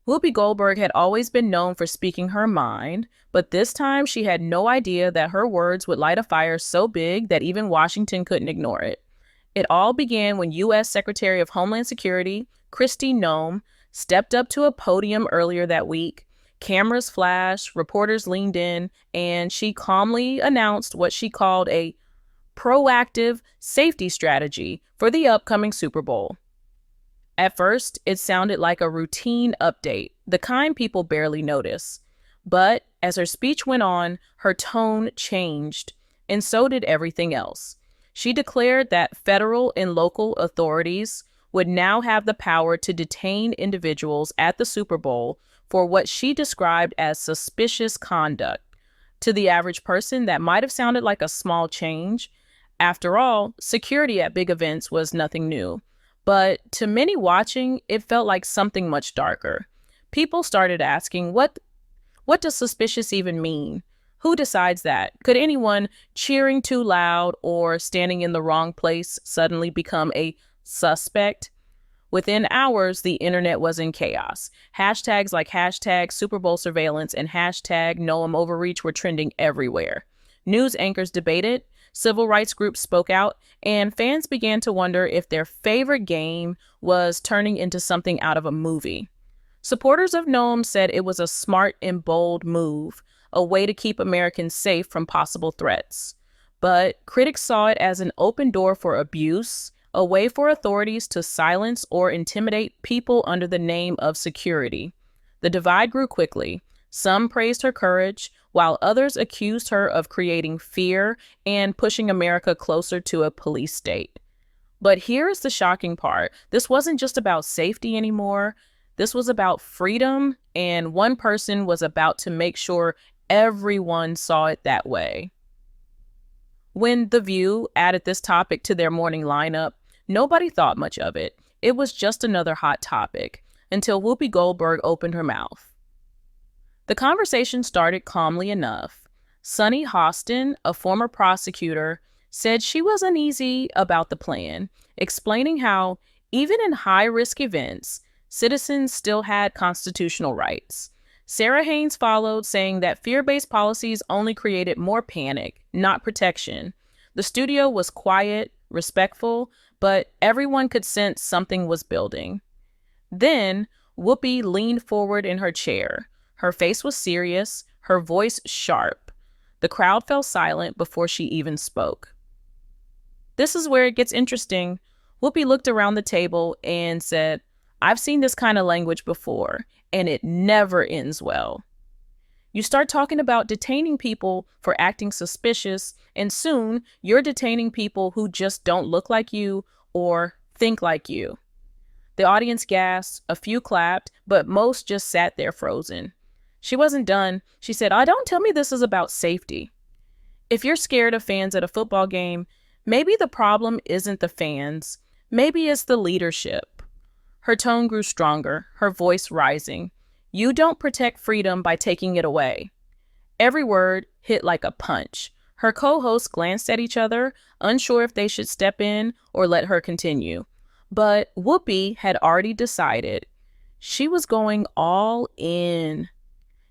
Whoopi Goldberg had always been known for speaking her mind, but this time she had no idea that her words would light a fire so big that even Washington couldn't ignore it. It all began when U.S. Secretary of Homeland Security, Kristi Noem, stepped up to a podium earlier that week. Cameras flashed, reporters leaned in, and she calmly announced what she called a proactive safety strategy for the upcoming Super Bowl. At first, it sounded like a routine update, the kind people barely notice. But as her speech went on, her tone changed, and so did everything else. She declared that federal and local authorities would now have the power to detain individuals at the Super Bowl for what she described as suspicious conduct. To the average person, that might have sounded like a small change. After all, security at big events was nothing new. But to many watching, it felt like something much darker. People started asking, what does suspicious even mean? Who decides that? Could anyone cheering too loud or standing in the wrong place suddenly become a suspect? Within hours, the internet was in chaos. Hashtags like hashtag Super Bowl surveillance and hashtag Noem overreach were trending everywhere. News anchors debated, civil rights groups spoke out, and fans began to wonder if their favorite game was turning into something out of a movie. Supporters of Noem said it was a smart and bold move, a way to keep Americans safe from possible threats. But critics saw it as an open door for abuse, a way for authorities to silence or intimidate people under the name of security. The divide grew quickly. Some praised her courage, while others accused her of creating fear and pushing America closer to a police state. But here's the shocking part. This wasn't just about safety anymore. This was about freedom, and one person was about to make sure everyone saw it that way. When The View added this topic to their morning lineup, nobody thought much of it. It was just another hot topic, until Whoopi Goldberg opened her mouth. The conversation started calmly enough. Sunny Hostin, a former prosecutor, said she was uneasy about the plan, explaining how, even in high-risk events, citizens still had constitutional rights. Sarah Haynes followed, saying that fear-based policies only created more panic, not protection. The studio was quiet, respectful, but everyone could sense something was building. Then, Whoopi leaned forward in her chair. Her face was serious, her voice sharp. The crowd fell silent before she even spoke. This is where it gets interesting. Whoopi looked around the table and said, "I've seen this kind of language before, and it never ends well. You start talking about detaining people for acting suspicious, and soon you're detaining people who just don't look like you or think like you." The audience gasped, a few clapped, but most just sat there frozen. She wasn't done. She said, don't tell me this is about safety. If you're scared of fans at a football game, maybe the problem isn't the fans. Maybe it's the leadership. Her tone grew stronger, her voice rising. You don't protect freedom by taking it away. Every word hit like a punch. Her co-hosts glanced at each other, unsure if they should step in or let her continue. But Whoopi had already decided. She was going all in.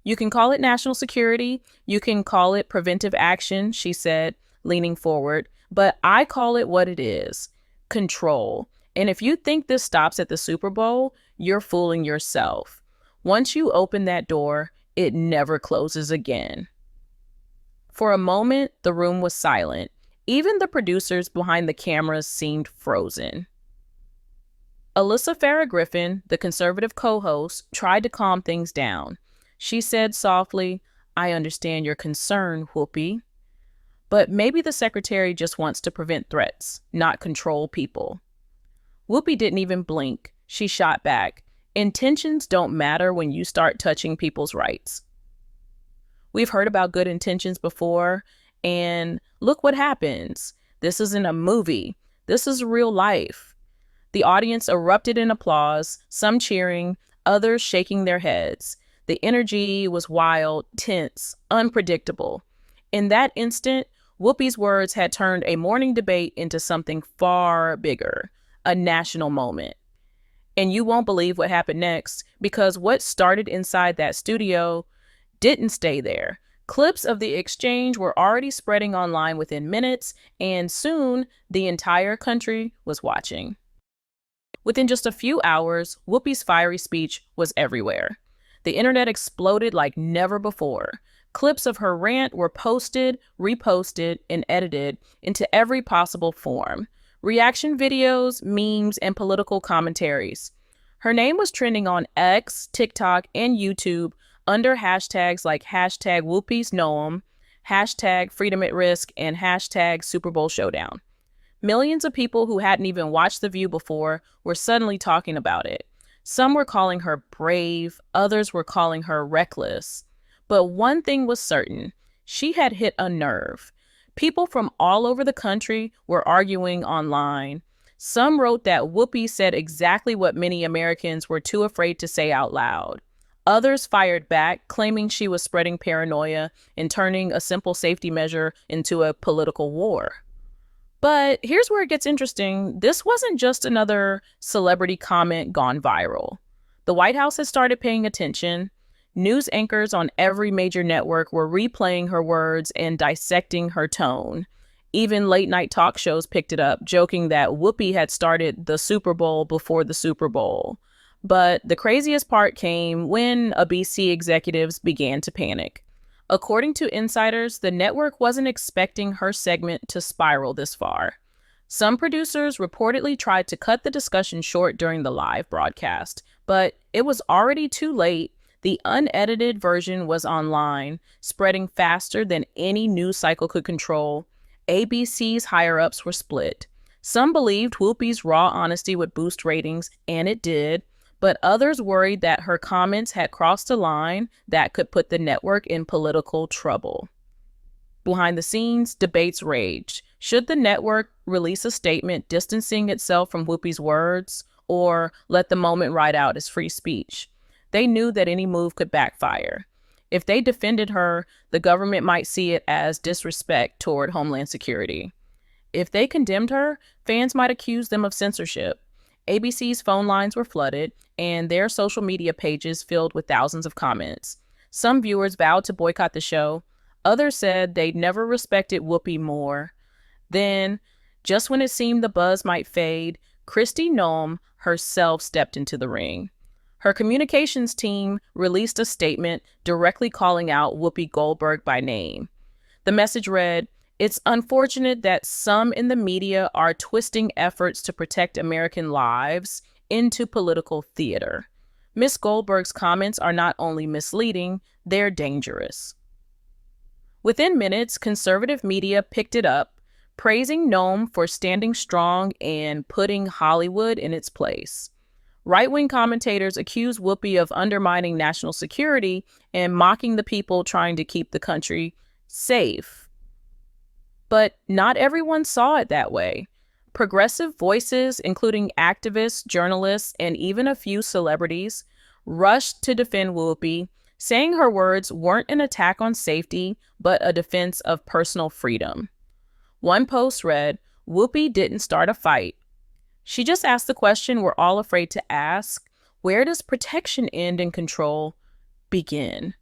You can call it national security. You can call it preventive action, she said, leaning forward. But I call it what it is, control. And if you think this stops at the Super Bowl, you're fooling yourself. Once you open that door, it never closes again. For a moment, the room was silent. Even the producers behind the cameras seemed frozen. Alyssa Farrah Griffin, the conservative co-host, tried to calm things down. She said softly, "I understand your concern, Whoopi. But maybe the secretary just wants to prevent threats, not control people." Whoopi didn't even blink. She shot back. Intentions don't matter when you start touching people's rights. We've heard about good intentions before, and look what happens. This isn't a movie. This is real life. The audience erupted in applause, some cheering, others shaking their heads. The energy was wild, tense, unpredictable. In that instant, Whoopi's words had turned a morning debate into something far bigger, a national moment. And you won't believe what happened next, because what started inside that studio didn't stay there. Clips of the exchange were already spreading online within minutes, and soon the entire country was watching. Within just a few hours, Whoopi's fiery speech was everywhere. The internet exploded like never before. Clips of her rant were posted, reposted, and edited into every possible form. Reaction videos, memes, and political commentaries. Her name was trending on X, TikTok, and YouTube under hashtags like hashtag Whoopi's Noem, hashtag Freedom at Risk, and hashtag Super Bowl Showdown. Millions of people who hadn't even watched The View before were suddenly talking about it. Some were calling her brave, others were calling her reckless. But one thing was certain, she had hit a nerve. People from all over the country were arguing online. Some wrote that Whoopi said exactly what many Americans were too afraid to say out loud. Others fired back, claiming she was spreading paranoia and turning a simple safety measure into a political war. But here's where it gets interesting. This wasn't just another celebrity comment gone viral. The White House has started paying attention. News anchors on every major network were replaying her words and dissecting her tone. Even late-night talk shows picked it up, joking that Whoopi had started the Super Bowl before the Super Bowl. But the craziest part came when ABC executives began to panic. According to insiders, the network wasn't expecting her segment to spiral this far. Some producers reportedly tried to cut the discussion short during the live broadcast, but it was already too late. The unedited version was online, spreading faster than any news cycle could control. ABC's higher-ups were split. Some believed Whoopi's raw honesty would boost ratings, and it did, but others worried that her comments had crossed a line that could put the network in political trouble. Behind the scenes, debates raged. Should the network release a statement distancing itself from Whoopi's words, or let the moment ride out as free speech? They knew that any move could backfire. If they defended her, the government might see it as disrespect toward Homeland Security. If they condemned her, fans might accuse them of censorship. ABC's phone lines were flooded, and their social media pages filled with thousands of comments. Some viewers vowed to boycott the show. Others said they'd never respected Whoopi more. Then, just when it seemed the buzz might fade, Kristi Noem herself stepped into the ring. Her communications team released a statement directly calling out Whoopi Goldberg by name. The message read, "It's unfortunate that some in the media are twisting efforts to protect American lives into political theater. Ms. Goldberg's comments are not only misleading, they're dangerous." Within minutes, conservative media picked it up, praising Noem for standing strong and putting Hollywood in its place. Right-wing commentators accused Whoopi of undermining national security and mocking the people trying to keep the country safe. But not everyone saw it that way. Progressive voices, including activists, journalists, and even a few celebrities, rushed to defend Whoopi, saying her words weren't an attack on safety, but a defense of personal freedom. One post read, "Whoopi didn't start a fight. She just asked the question we're all afraid to ask: where does protection end and control begin?"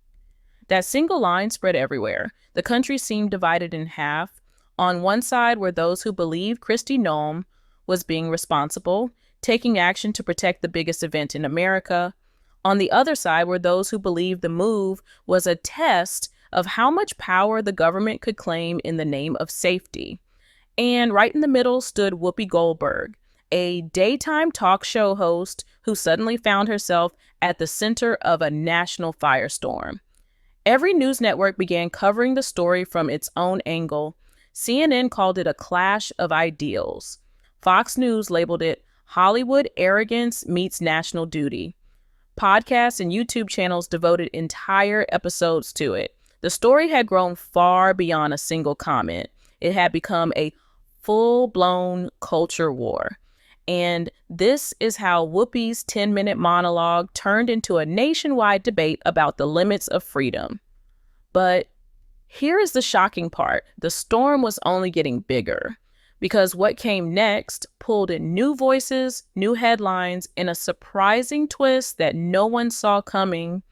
That single line spread everywhere. The country seemed divided in half. On one side were those who believed Kristi Noem was being responsible, taking action to protect the biggest event in America. On the other side were those who believed the move was a test of how much power the government could claim in the name of safety. And right in the middle stood Whoopi Goldberg, a daytime talk show host who suddenly found herself at the center of a national firestorm. Every news network began covering the story from its own angle. CNN called it a clash of ideals. Fox News labeled it Hollywood arrogance meets national duty. Podcasts and YouTube channels devoted entire episodes to it. The story had grown far beyond a single comment. It had become a full-blown culture war. And this is how Whoopi's 10-minute monologue turned into a nationwide debate about the limits of freedom. But here is the shocking part. The storm was only getting bigger, because what came next pulled in new voices, new headlines, and a surprising twist that no one saw coming.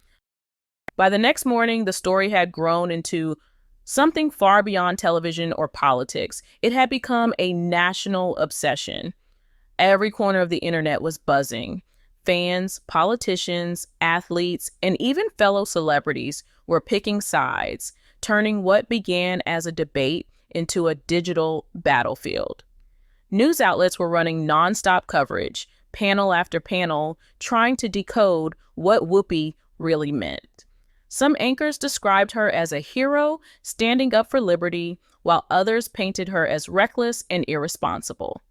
By the next morning, the story had grown into something far beyond television or politics. It had become a national obsession. Every corner of the internet was buzzing. Fans, politicians, athletes, and even fellow celebrities were picking sides, turning what began as a debate into a digital battlefield. News outlets were running nonstop coverage, panel after panel, trying to decode what Whoopi really meant. Some anchors described her as a hero standing up for liberty, while others painted her as reckless and irresponsible.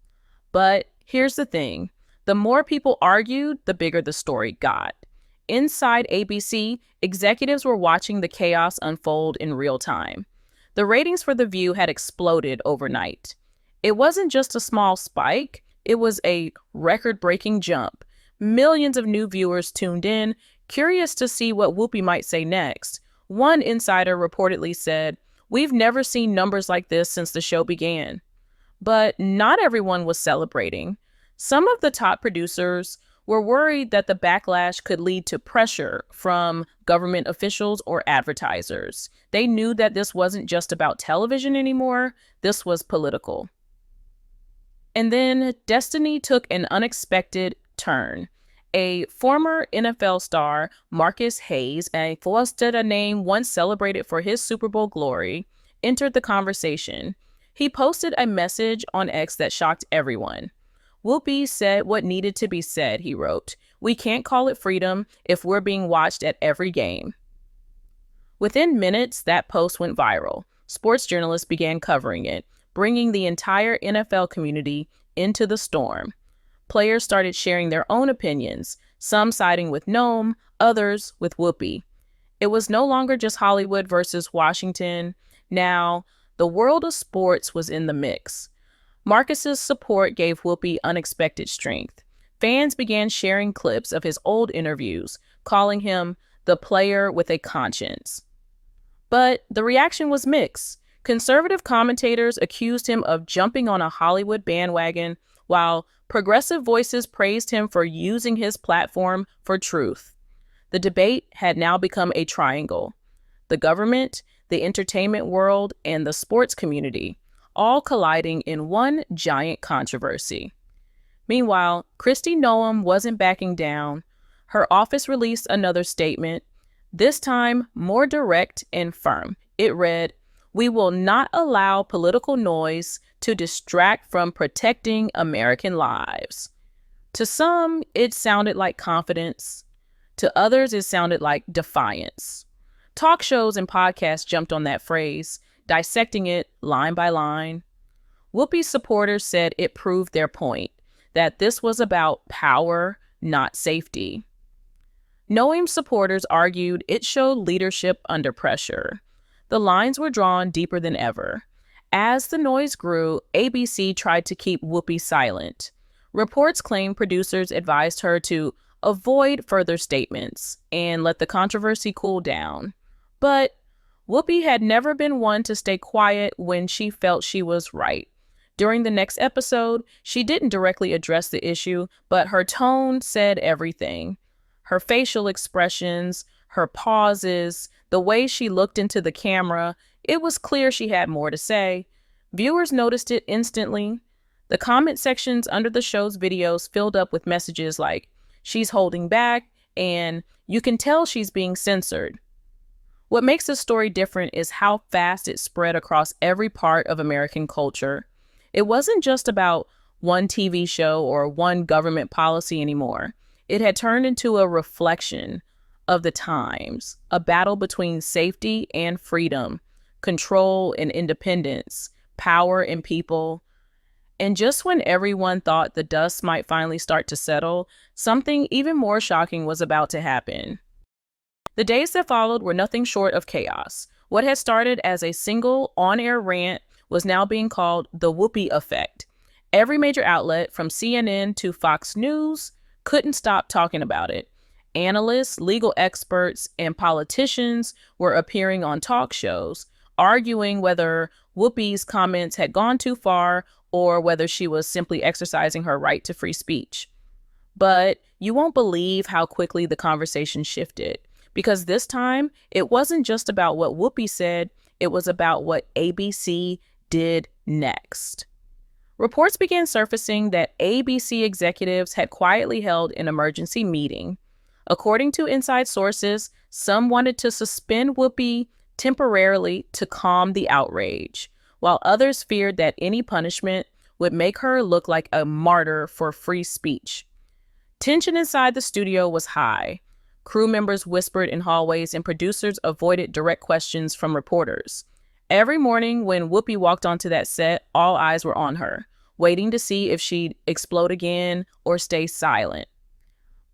But here's the thing. The more people argued, the bigger the story got. Inside ABC, executives were watching the chaos unfold in real time. The ratings for The View had exploded overnight. It wasn't just a small spike, it was a record-breaking jump. Millions of new viewers tuned in, curious to see what Whoopi might say next. One insider reportedly said, "We've never seen numbers like this since the show began." But not everyone was celebrating. Some of the top producers were worried that the backlash could lead to pressure from government officials or advertisers. They knew that this wasn't just about television anymore, this was political. And then destiny took an unexpected turn. A former NFL star, Marcus Hayes, a four-letter name once celebrated for his Super Bowl glory, entered the conversation. He posted a message on X that shocked everyone. "Whoopi said what needed to be said," he wrote. "We can't call it freedom if we're being watched at every game." Within minutes, that post went viral. Sports journalists began covering it, bringing the entire NFL community into the storm. Players started sharing their own opinions, some siding with Noem, others with Whoopi. It was no longer just Hollywood versus Washington. Now, the world of sports was in the mix. Marcus's support gave Whoopi unexpected strength. Fans began sharing clips of his old interviews, calling him the player with a conscience. But the reaction was mixed. Conservative commentators accused him of jumping on a Hollywood bandwagon, while progressive voices praised him for using his platform for truth. The debate had now become a triangle. The government, the entertainment world, and the sports community, all colliding in one giant controversy. Meanwhile, Kristi Noem wasn't backing down. Her office released another statement, this time more direct and firm. It read, "We will not allow political noise to distract from protecting American lives." To some, it sounded like confidence. To others, it sounded like defiance. Talk shows and podcasts jumped on that phrase, dissecting it line by line. Whoopi's supporters said it proved their point, that this was about power, not safety. Noem's supporters argued it showed leadership under pressure. The lines were drawn deeper than ever. As the noise grew, ABC tried to keep Whoopi silent. Reports claimed producers advised her to avoid further statements and let the controversy cool down. But Whoopi had never been one to stay quiet when she felt she was right. During the next episode, she didn't directly address the issue, but her tone said everything. Her facial expressions, her pauses, the way she looked into the camera, it was clear she had more to say. Viewers noticed it instantly. The comment sections under the show's videos filled up with messages like, "She's holding back," and "You can tell she's being censored." What makes this story different is how fast it spread across every part of American culture. It wasn't just about one TV show or one government policy anymore. It had turned into a reflection of the times, a battle between safety and freedom, control and independence, power and people. And just when everyone thought the dust might finally start to settle, something even more shocking was about to happen. The days that followed were nothing short of chaos. What had started as a single on-air rant was now being called the Whoopi effect. Every major outlet, from CNN to Fox News, couldn't stop talking about it. Analysts, legal experts, and politicians were appearing on talk shows, arguing whether Whoopi's comments had gone too far or whether she was simply exercising her right to free speech. But you won't believe how quickly the conversation shifted, because this time it wasn't just about what Whoopi said, it was about what ABC did next. Reports began surfacing that ABC executives had quietly held an emergency meeting. According to inside sources, some wanted to suspend Whoopi temporarily to calm the outrage, while others feared that any punishment would make her look like a martyr for free speech. Tension inside the studio was high. Crew members whispered in hallways and producers avoided direct questions from reporters. Every morning when Whoopi walked onto that set, all eyes were on her, waiting to see if she'd explode again or stay silent.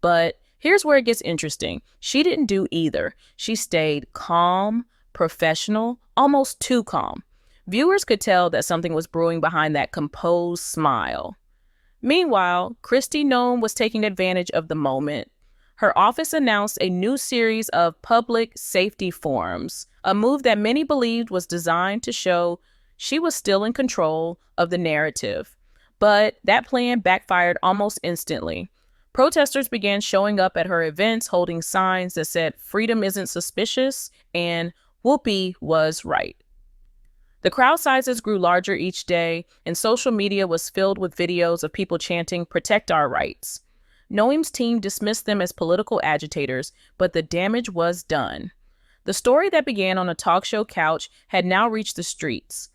But here's where it gets interesting. She didn't do either. She stayed calm, professional, almost too calm. Viewers could tell that something was brewing behind that composed smile. Meanwhile, Noem was taking advantage of the moment. Her office announced a new series of public safety forums, a move that many believed was designed to show she was still in control of the narrative. But that plan backfired almost instantly. Protesters began showing up at her events holding signs that said freedom isn't suspicious and Whoopi was right. The crowd sizes grew larger each day, and social media was filled with videos of people chanting, "Protect our rights." Noem's team dismissed them as political agitators, but the damage was done. The story that began on a talk show couch had now reached the streets.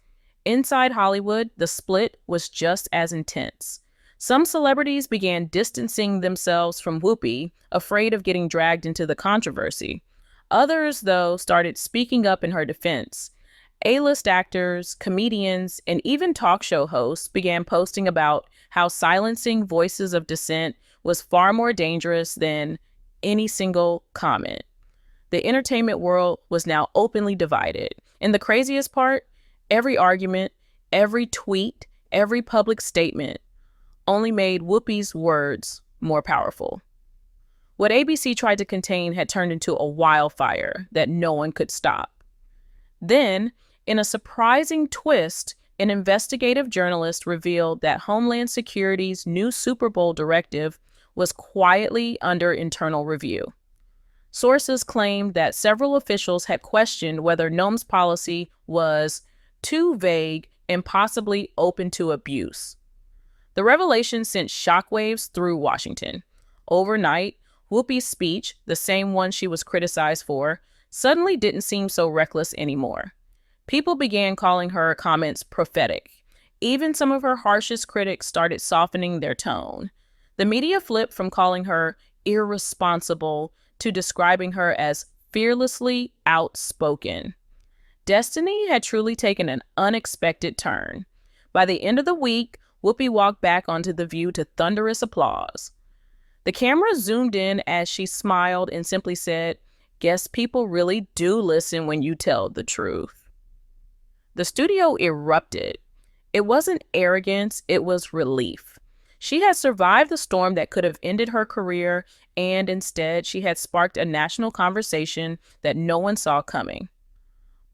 Inside Hollywood, the split was just as intense. Some celebrities began distancing themselves from Whoopi, afraid of getting dragged into the controversy. Others, though, started speaking up in her defense. A-list actors, comedians, and even talk show hosts began posting about how silencing voices of dissent was far more dangerous than any single comment. The entertainment world was now openly divided. And the craziest part, every argument, every tweet, every public statement only made Whoopi's words more powerful. What ABC tried to contain had turned into a wildfire that no one could stop. Then, in a surprising twist, an investigative journalist revealed that Homeland Security's new Super Bowl directive was quietly under internal review. Sources claimed that several officials had questioned whether Noem's policy was too vague and possibly open to abuse. The revelation sent shockwaves through Washington. Overnight, Whoopi's speech, the same one she was criticized for, suddenly didn't seem so reckless anymore. People began calling her comments prophetic. Even some of her harshest critics started softening their tone. The media flipped from calling her irresponsible to describing her as fearlessly outspoken. Destiny had truly taken an unexpected turn. By the end of the week, Whoopi walked back onto The View to thunderous applause. The camera zoomed in as she smiled and simply said, "Guess people really do listen when you tell the truth." The studio erupted. It wasn't arrogance, it was relief. She had survived the storm that could have ended her career, and instead she had sparked a national conversation that no one saw coming.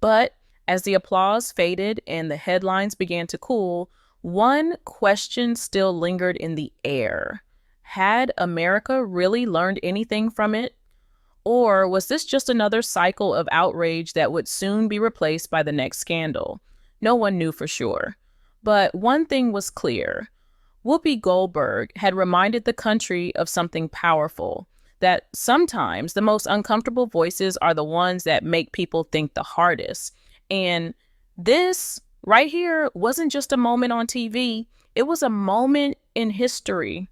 But as the applause faded and the headlines began to cool, one question still lingered in the air. Had America really learned anything from it? Or was this just another cycle of outrage that would soon be replaced by the next scandal? No one knew for sure. But one thing was clear. Whoopi Goldberg had reminded the country of something powerful, that sometimes the most uncomfortable voices are the ones that make people think the hardest. And this right here wasn't just a moment on TV. It was a moment in history.